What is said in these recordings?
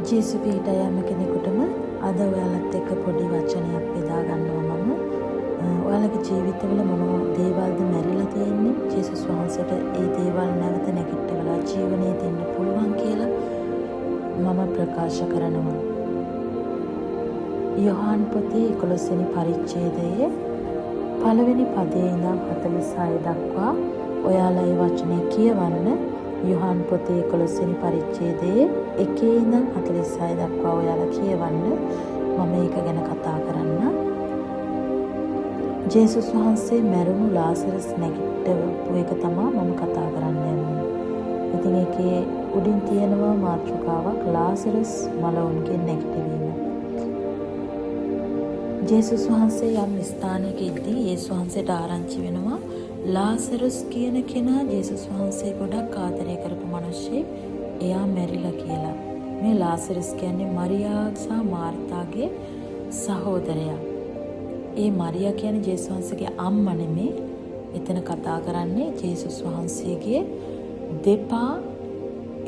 ජේසු පිහිට යෑම කෙනෙකුටම අද ඔයාලත් එක්ක පොඩි වචනයක් බෙදා ගන්නවා මම. ඔයාලගේ ජීවිතවල මොන දේවල්ද මැරිලා තියෙන්නේ? ජේසුස් වහන්සේට ඒ දේවල් නැවත නැගිටවලා ජීවනයේ දෙන්න පුළුවන් කියලා මම ප්‍රකාශ කරනවා. යොහාන් පොතේ 11 වෙනි පරිච්ඡේදයේ පළවෙනි පදයේ ඉඳන් 46 දක්වා ඔයාලා ඒ වචනේ කියවන්න. යොහාන් පොතේ 11 වෙනි පරිච්ඡේදයේ 1 ඉඳන් 46 දක්වා ඔයාලා කියවන්න. මම ඒක ගැන කතා කරන්න. ජේසුස් වහන්සේ මැරුණු ලාසරස් නැගිටවපු එක තමයි මම කතා කරන්න යන්නේ. ඉතින් ඒකේ උඩින් තියෙනවා මාතෘකාවක් ලාසරස් මලවුන්ගේ නැගිටවීම. ජේසුස් වහන්සේ යම් ස්ථානයක ඉද්දී යේසුස් වහන්සේට ආරංචි වෙනවා ලාසරස් කියන කෙනා ජේසුස් වහන්සේ ගොඩක් ආදරය කරපු මිනිස්සෙක් එයා මැරිලා කියලා. මේ ලාසරස් කියන්නේ මරියා සහ මාර්තාගේ සහෝදරයා. ඒ මරියා කියන්නේ ජේසුස් වහන්සේගේ අම්මා නෙමෙයි. එතන කතා කරන්නේ ජේසුස් වහන්සේගේ දෙපා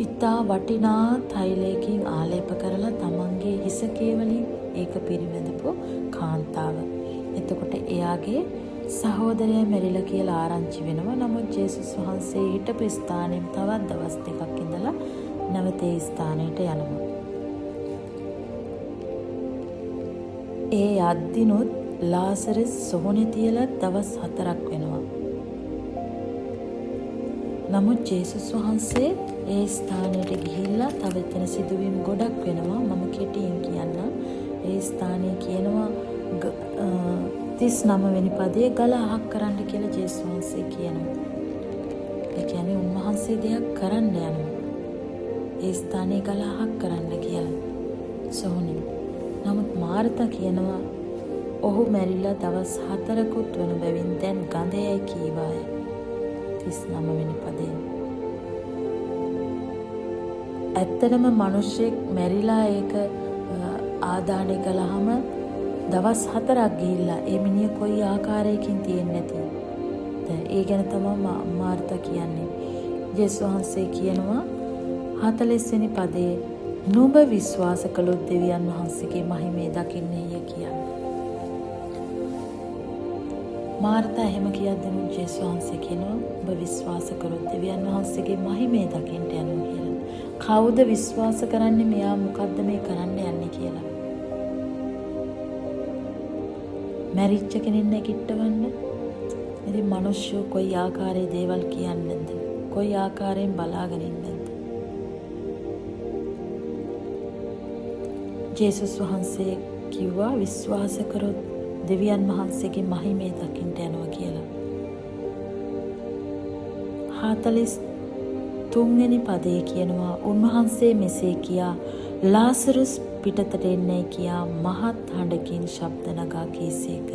ඉතා වටිනා තෛලයකින් ආලේප කරලා තමන්ගේ හිසකේ වලින් ඒක පිරිමැදපු කාන්තාව. එතකොට එයාගේ සහෝදරයා මැරිලා කියලා ආරංචි වෙනවා. නමුත් ජේසුස් වහන්සේ හිටපු ස්ථානයේ තවත් දවස් දෙකක් ඉඳලා නැවත ඒ ස්ථානයට යනවා. ඒ යද්දිනුත් ලාසරස් සොහොනේ තියලා දවස් 4ක් වෙනවා. නමුත් ජේසුස් වහන්සේ ඒ ස්ථානයට ගිහිල්ලා තව එතන සිදුවීම් ගොඩක් වෙනවා. මම කෙටියෙන් කියන්නම්. ඒ ස්ථානයේ කියනවා 39 වෙනි පදයේ ගල අහක් කරන්න කියලා ජේසුස් වහන්සේ කියනවා. ඒ කියන්නේ උන්වහන්සේ දෙයක් කරන්න යනවා. ඒ ස්ථානයේ ගල අහක් කරන්න කියලා. සෝනේ. නමුත් මාර්තා කියනවා ඔහු මැරිලා දවස් 4කුත් වන බැවින් දැන් ගඳයයි කීවාය. 39 වෙනි පදයේ. ඇත්තටම මිනිස්සෙක් මැරිලා ඒක ආදානය කළාම දවස් 4ක් ගිහිල්ලා ඒ මිනිහ කොයි ආකාරයකින් තියෙන්නේ නැති. දැන් ඒ ගැන තමයි මාර්තා කියන්නේ. ජේසුස් වහන්සේ කියනවා 40 වෙනි පදයේ නුඹ විශ්වාස කළොත් දෙවියන් වහන්සේගේ මහිමේ දකින්නේය කියන්නේ. මාර්තා එහෙම කියද්දී ජේසුස් වහන්සේ කියනවා ඔබ විශ්වාස කරොත් දෙවියන් වහන්සේගේ මහිමේ දකින්න යනවා කියලා. කවුද විශ්වාස කරන්නේ මෙයා මොකද්ද මේ කරන්න යන්නේ කියලා? මැරිච්ච කෙනෙක් නැගිටවන්න. ඉතින් මිනිස්සු කොයි ආකාරයේ දේවල් කියන්නේද? කොයි ආකාරයෙන් බලාගෙන ඉන්නේද? ජේසුස් වහන්සේ කිව්වා විශ්වාස කරොත් දෙවියන් වහන්සේගේ මහිමේ දකින්න යනවා කියලා. 43 වෙනි පදයේ කියනවා උන්වහන්සේ මෙසේ කියා ලාසරස් පිටතට එන්නේ කියා මහත් හඬකින් ශබ්ද නගා කීසේක.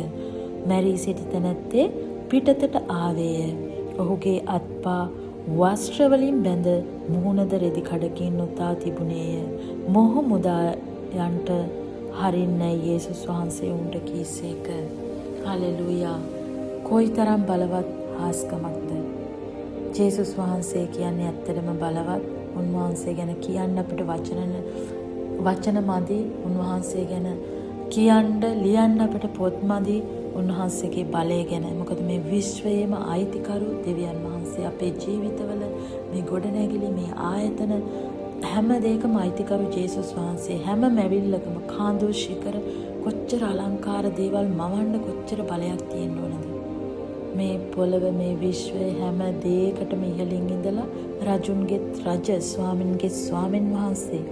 මැරී සිටි තැනැත්තේ පිටතට ආවේය. ඔහුගේ අත්පා වස්ත්‍ර වලින් බැඳ මුහුණද රෙදි කඩකින් නොතා තිබුණේය. මොහ මුදා යන්ට හරින්නේ යේසුස් වහන්සේ උන්ට කීසේක. හලෙලූයා. කොයිතරම් බලවත් හාස්කමක්ද. ජේසුස් වහන්සේ කියන්නේ ඇත්තටම බලවත්. උන්වහන්සේ ගැන කියන්න අපිට වචන මදි. උන්වහන්සේ ගැන කියන්න ලියන්න අපිට පොත් මදි. උන්වහන්සේගේ බලය ගැන. මොකද මේ විශ්වයේම අයිතිකරු දෙවියන් වහන්සේ. අපේ ජීවිතවල මේ ගොඩනැගිලි මේ ආයතන හැම දෙයකම අයිතිකරු ජේසුස් වහන්සේ. හැම මැවිල්ලකම කාඳු ශිඛර කොච්චර අලංකාර දේවල් මවන්න කොච්චර බලයක් තියෙන්න ඕනද? මේ පොළව මේ විශ්වයේ හැම දෙයකටම ඉහළින් ඉඳලා රජුන්ගේ රජ ස්වාමින්ගේ ස්වාමින් වහන්සේ.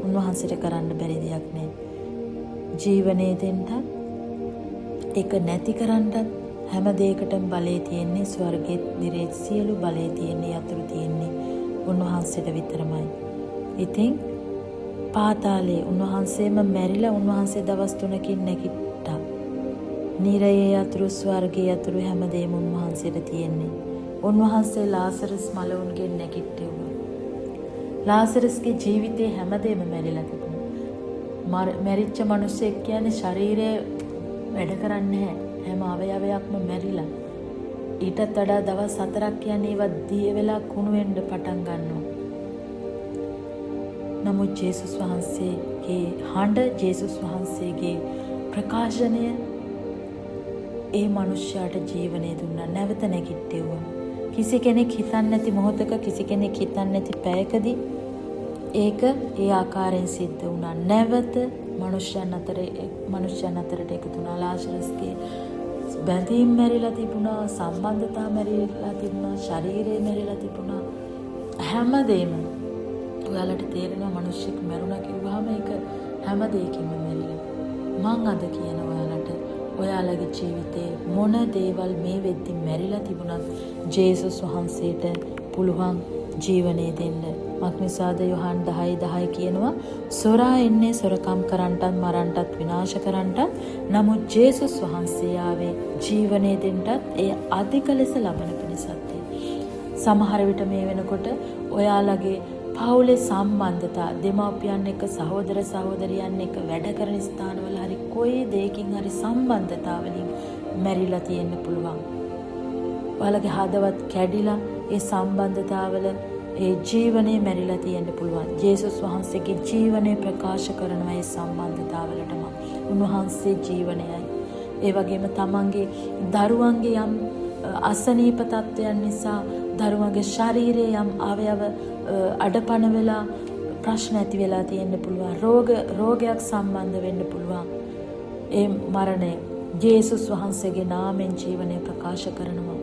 උන්වහන්සේට කරන්න බැරි දෙයක් නෑ. ජීවනයේ දෙන්නත් ඒක නැති කරන්නත් හැම දෙයකටම බලය තියෙන්නේ. ස්වර්ගෙත් නිරේ සියලු බලය තියෙන්නේ යතුරු තියෙන්නේ උන්වහන්සේට විතරමයි. ඉතින් පාතාලේ උන්වහන්සේම මැරිලා උන්වහන්සේ දවස් 3කින් නැගිට්ටා. නිරයේ යතුරු ස්වර්ගයේ යතුරු හැමදේම උන්වහන්සේට තියෙන්නේ. උන්වහන්සේ ලාසරස් මලවුන්ගෙන් නැගිට්ටුවා. ලාසරස්ගේ ජීවිතේ හැමදේම මැරිලා තිබුණා. මැරිච්ච මිනිස්සෙක් කියන්නේ ශරීරය වැඩ කරන්නේ නැහැ. හැම අවයවයක්ම මැරිලා. ඊටත් වඩා දවස් 4ක් කියන්නේ ඒවා දිය වෙලා කුණු වෙන්න පටන් ගන්නවා. නමුත් ජේසුස් වහන්සේගේ හඬ, ජේසුස් වහන්සේගේ ප්‍රකාශනය ඒ මනුෂ්‍යයාට ජීවනය දුන්නා. නැවත නැගිට්ටෙව්වා. කිසි කෙනෙක් හිතන්නේ නැති මොහොතක, කිසි කෙනෙක් හිතන්නේ නැති පැයකදී ඒක ඒ ආකාරයෙන් සිද්ධ වුණා. නැවත මනුෂ්‍යයන් අතරට එකතු වුණා. ලාසරස්ගේ බැඳීම් මැරිලා තිබුණා, සම්බන්ධතා මැරිලා තිබුණා, ශරීරය මැරිලා තිබුණා. හැමදේම ඔයාලට තේරෙනවා මනුෂ්‍යෙක් මැරුණා කිව්වහම ඒක හැම දෙයකින්ම මැරිලා. මං අද කියන ඔයාලට ඔයාලගේ ජීවිතේ මොන දේවල් මේ වෙද්දි මැරිලා තිබුණත් ජේසුස් වහන්සේට පුළුවන් ජීවනය දෙන්න. මක්නිසාද යොහන් 10:10 කියනවා සොරා එන්නේ සොරකම් කරන්නටත් මරන්නටත් විනාශ කරන්නටත්, නමුත් ජේසුස් වහන්සේ ආවේ ජීවනය දෙන්නටත්, ඒ අධික ලෙස ලබන පිණිසත්. සමහර විට මේ වෙනකොට ඔයාලගේ පවුලේ සම්බන්ධතා, දෙමාපියන් එක්ක, සහෝදර සහෝදරියන් එක්ක, වැඩ කරන ස්ථානවල හරි කොයි දෙයකින් හරි සම්බන්ධතාවලින් මැරිලා තියෙන්න පුළුවන්. ඔයාලගේ හදවත් කැඩිලා ඒ සම්බන්ධතාවල ඒ ජීවනයේ මැරිලා තියෙන්න පුළුවන්. ජේසුස් වහන්සේගේ ජීවනය ප්‍රකාශ කරනවා ඒ සම්බන්ධතාවලටම. උන්වහන්සේ ජීවනයයි. ඒ වගේම තමන්ගේ දරුවන්ගේ යම් අසනීප තත්ත්වයන් නිසා දරුවන්ගේ ශරීරයේ යම් අවයව අඩපණ වෙලා ප්‍රශ්න ඇති වෙලා තියෙන්න පුළුවන්. රෝගයක් සම්බන්ධ වෙන්න පුළුවන්. ඒ මරණය ජේසුස් වහන්සේගේ නාමයෙන් ජීවනය ප්‍රකාශ කරනවා.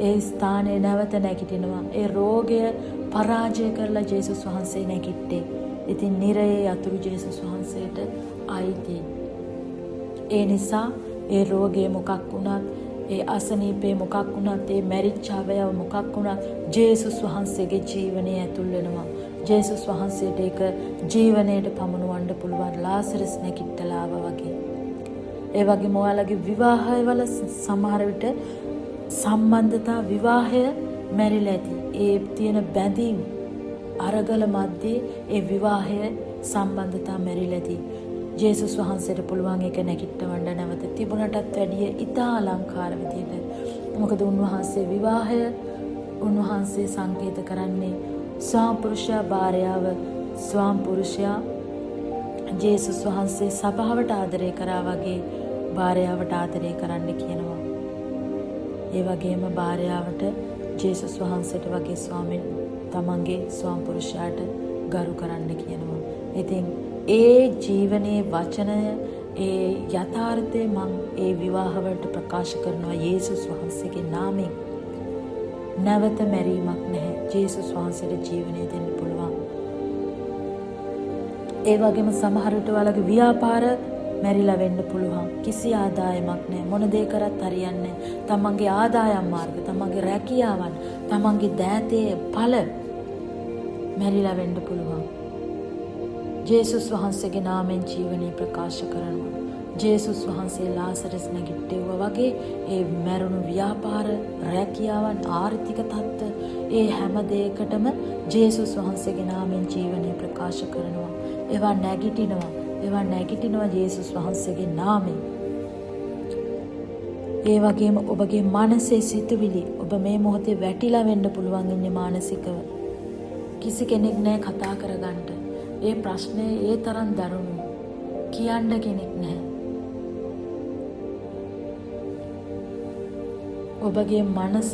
ඒ ස්ථානයේ නැවත නැගිටිනවා. ඒ රෝගය පරාජය කරලා ජේසුස් වහන්සේ නැගිට්ටේ. ඉතින් නිරයේ යතුරු ජේසුස් වහන්සේට අයිති. ඒ නිසා ඒ රෝගය මොකක් වුණත්, ඒ අසනීපේ මොකක් වුණත්, ඒ මැරිච්ච අවයව මොකක් වුණත් ජේසුස් වහන්සේගේ ජීවනයේ ඇතුල් වෙනවා. ජේසුස් වහන්සේට ඒක ජීවනයට පමුණවන්න පුළුවන්. ලාසරස් නැගිටලා වගේ. ඒ වගේම ඔයාලගේ විවාහවල සමහර විට සම්බන්ධතා, විවාහය මැරිලා ඇති. ඒ තියෙන බැඳීම් අරගල මැද්දේ ඒ විවාහය සම්බන්ධතා මැරිලා ඇති. ජේසුස් වහන්සේට පුළුවන් ඒක නැගිටවන්න නැවත තිබුණටත් වැඩිය ඉතා අලංකාර විදියට. මොකද උන්වහන්සේ විවාහය උන්වහන්සේ සංකේත කරන්නේ ස්වාම පුරුෂයා භාර්යාව, ස්වාම පුරුෂයා ජේසුස් වහන්සේ සභාවට ආදරය කරා වගේ භාර්යාවට ආදරය කරන්න කියනවා. ඒ වගේම භාර්යාවට ජේසුස් වහන්සේට වගේ තමන්ගේ ස්වාම පුරුෂයාට ගරු කරන්න කියනවා. ඉතින් ඒ ජීවනයේ වචනය, ඒ යථාර්ථය මම ඒ විවාහවලට ප්‍රකාශ කරනවා යේසුස් වහන්සේගේ නාමයෙන්. නැවත මැරීමක් නැහැ. ජේසුස් වහන්සේට ජීවනය දෙන්න පුළුවන්. ඒ වගේම සමහර විට ඔයාලගේ ව්‍යාපාර මැරිලා වෙන්න පුළුවන්. කිසි ආදායමක් නැහැ. මොන දේ කරත් හරියන්නේ නැහැ. තමන්ගේ ආදායම් මාර්ග, තමන්ගේ රැකියාවන්, තමන්ගේ දෑතේ ඵල මැරිලා වෙන්න පුළුවන්. ජේසුස් වහන්සේගේ නාමයෙන් ජීවනය ප්‍රකාශ කරනවා. ජේසුස් වහන්සේ ලාසරස් නැගිට්ටෙව්වා වගේ ඒ මැරුණු ව්‍යාපාර, රැකියාවන්, ආර්ථික තත්ත්ව, ඒ හැම දෙයකටම ජේසුස් වහන්සේගේ නාමයෙන් ජීවනය ප්‍රකාශ කරනවා. ඒවා නැගිටිනවා ජේසුස් වහන්සේගේ නාමයෙන්. ඒ වගේම ඔබගේ මනසේ සිතුවිලි, ඔබ මේ මොහොතේ වැටිලා වෙන්න පුළුවන් ඉන්නේ මානසිකව. කිසි කෙනෙක් නැහැ කතා කරගන්න. ඒ ප්‍රශ්නේ ඒ තරම් දරුණු. කියන්න කෙනෙක් නැහැ. ඔබගේ මනස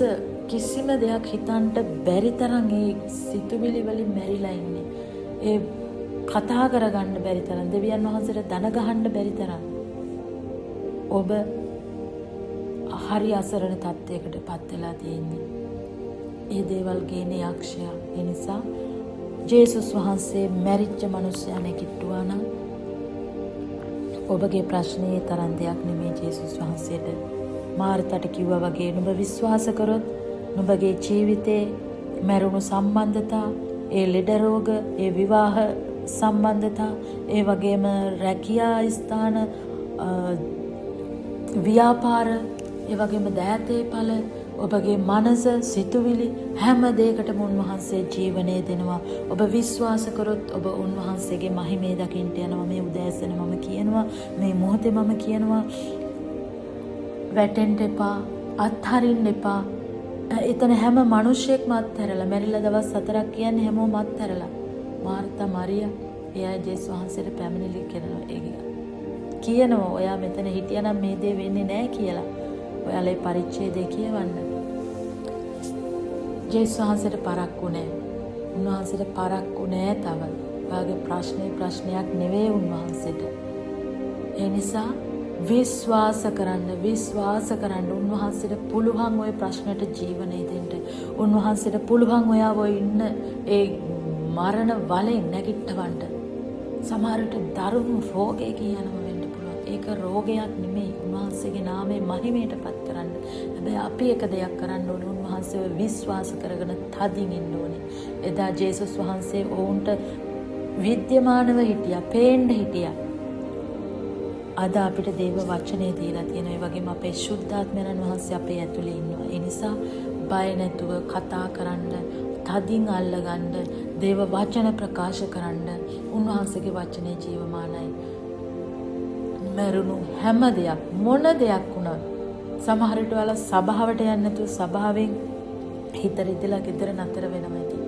කිසිම දෙයක් හිතන්න බැරි තරම් ඒ සිතුවිලි වලින් මැරිලා ඉන්නේ. ඒ කතා කරගන්න බැරි තරම්, දෙවියන් වහන්සේට දන ගහන්න බැරි තරම් ඔබ හරි අසරණ තත්යකට පත් වෙලා තියෙන්නේ. ඒ දේවල් ගේන්නේ යක්ෂයා. ඒ නිසා ජේසුස් වහන්සේ මැරිච්ච මනුස්සයා නැගිට්ටුවා නම් ඔබගේ ප්‍රශ්නේ තරම් දෙයක් නෙමෙයි. ජේසුස් වහන්සේට මාර්තට කිව්වා වගේ නුඹ විශ්වාස කරොත් නුඹගේ ජීවිතේ මරුණු සම්බන්ධතා, ඒ ලෙඩ රෝග, ඒ විවාහ සම්බන්ධතා, ඒ වගේම රැකියා ස්ථාන, ව්‍යාපාර, ඒ වගේම දෑතේ ඵල, ඔබගේ මනස, සිතුවිලි හැම දෙයකටම උන්වහන්සේ ජීවනය දෙනවා. ඔබ විශ්වාස කරොත් ඔබ උන්වහන්සේගේ මහිමේ දකින්න යනවා. මේ උදෑසන මම කියනවා, මේ මොහොතේ මම කියනවා, වැටෙන්න එපා, අත්හරින්න එපා. එතන හැම මිනිහෙක්ම අත්හැරලා, මැරිලා දවස් 4ක් කියන්නේ හැමෝම අත්හැරලා. මාර්තා, මරියා එයා ජේසුස් වහන්සේට පැමිණිලි කරනවා. ඒක කියනවා ඔයා මෙතන හිටියනම් මේ දේ වෙන්නේ නැහැ කියලා. ඔයාලා ඒ පරිච්ඡේදය කියවන්න. ජේසුස් වහන්සේට පරක්කු නැහැ. උන්වහන්සේට පරක්කු නැහැ තව. ඔයාගේ ප්‍රශ්නයක් නෙවෙයි උන්වහන්සේට. ඒ නිසා විශ්වාස කරන්න උන්වහන්සේට පුළුවන් ওই ප්‍රශ්නට ජීවනය දෙන්න. උන්වහන්සේට පුළුවන් ඔයාව ඉන්න ඒ මරණ වලෙන් නැගිටවන්න. සමහරට දරුණු රෝගයක යනම වෙන්න පුළුවන්. ඒක රෝගයක් නෙමෙයි. උන්වහන්සේගේ නාමයේ මහිමයටපත් කරන්න. හැබැයි අපි එක දෙයක් කරන්න ඕනේ. උන්වහන්සේව විශ්වාස කරගෙන තදින් ඉන්න ඕනේ. එදා ජේසුස් වහන්සේ ඔවුන්ට විද්‍යමානව හිටියා, පේන්න හිටියා. අද අපිට දේව වචනේ දීලා තියෙනවා. ඒ වගේම අපේ ශුද්ධාත්මයන් වහන්සේ අපේ ඇතුලේ ඉන්නවා. ඒ නිසා බය නැතුව කතා කරන්න, තදින් අල්ලගන්න, දේව වචන ප්‍රකාශ කරන්න. උන්වහන්සේගේ වචනේ ජීවමානයි. මරුණු හැම දෙයක් මොන දෙයක් වුණත් සමහර විට ඔයාලා සභාවට යන්නේ නැතුව සභාවෙන් හිත රිදලා ගෙදර නතර වෙනවා ඉතින්.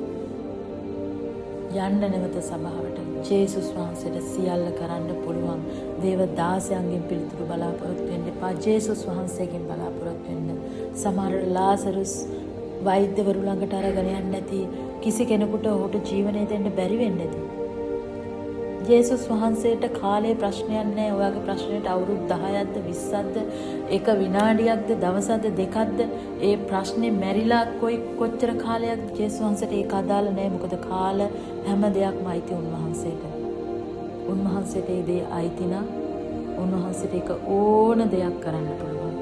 යන්න නැවත සභාවට. ජේසුස් වහන්සේට සියල්ල කරන්න පුළුවන්. දේව දාසයන්ගෙන් පිළිතුරු බලාපොරොත්තු වෙන්න එපා. ජේසුස් වහන්සේගෙන් බලාපොරොත්තු වෙන්න. සමහර ලාසරුස් වෛද්‍යවරු ළඟට අරගෙන යන්නේ නැති කිසි කෙනෙකුට ඔහුට ජීවනය දෙන්න බැරි වෙන්නේ නැති. ජේසුස් වහන්සේට කාලේ ප්‍රශ්නයක් නැහැ. ඔයාගේ ප්‍රශ්නෙට අවුරුදු 10ක්ද 20ක්ද එක විනාඩියක්ද දවසක්ද දෙකක්ද ඒ ප්‍රශ්නේ මැරිලා කොච්චර කාලයක්ද ජේසුස් වහන්සේට ඒක අදාළ නැහැ. මොකද කාල හැම දෙයක්ම අයිති උන්වහන්සේට. උන්වහන්සේට ඒ දේ අයිති නම් උන්වහන්සේට ඒක ඕන දෙයක් කරන්න පුළුවන්.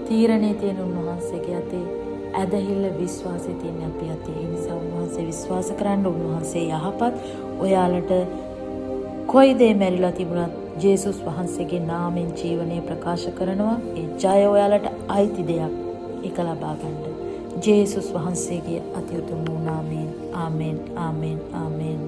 තීරණේ තියෙන උන්වහන්සේගේ අතේ, ඇදහිල්ල විශ්වාසය තියෙන අපේ අතේ. ඒ නිසා උන්වහන්සේ විශ්වාස කරන්න. උන්වහන්සේ යහපත්. ඔයාලට කොයි දේ මැරිලා තිබුණත් ජේසුස් වහන්සේගේ නාමයෙන් ජීවනය ප්‍රකාශ කරනවා. ඒ ජය ඔයාලට අයිති දෙයක්. ඒක ලබා ගන්න. ජේසුස් වහන්සේගේ අති උතුම් නාමයෙන්. ආමෙන් ආමෙන් ආමෙන්.